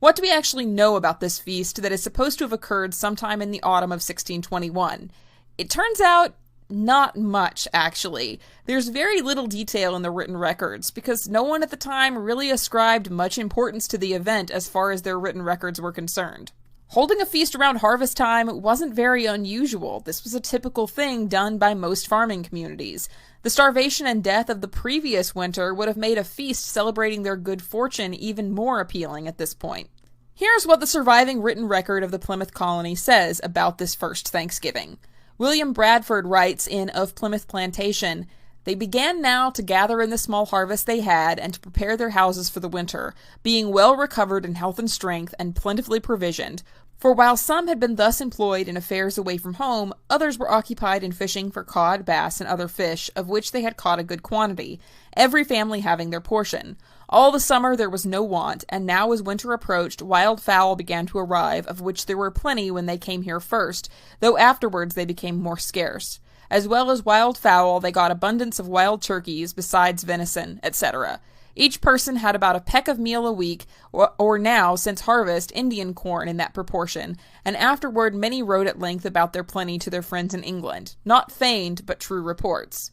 What do we actually know about this feast that is supposed to have occurred sometime in the autumn of 1621? It turns out not much, actually. There's very little detail in the written records, because no one at the time really ascribed much importance to the event as far as their written records were concerned. Holding a feast around harvest time wasn't very unusual. This was a typical thing done by most farming communities. The starvation and death of the previous winter would have made a feast celebrating their good fortune even more appealing at this point. Here's what the surviving written record of the Plymouth colony says about this first Thanksgiving. William Bradford writes in Of Plymouth Plantation, "They began now to gather in the small harvest they had, and to prepare their houses for the winter, being well recovered in health and strength, and plentifully provisioned. For while some had been thus employed in affairs away from home, others were occupied in fishing for cod, bass, and other fish, of which they had caught a good quantity, every family having their portion. All the summer there was no want, and now as winter approached, wild fowl began to arrive, of which there were plenty when they came here first, though afterwards they became more scarce. As well as wild fowl, they got abundance of wild turkeys, besides venison, etc. Each person had about a peck of meal a week, or now, since harvest, Indian corn in that proportion, and afterward many wrote at length about their plenty to their friends in England. Not feigned, but true reports."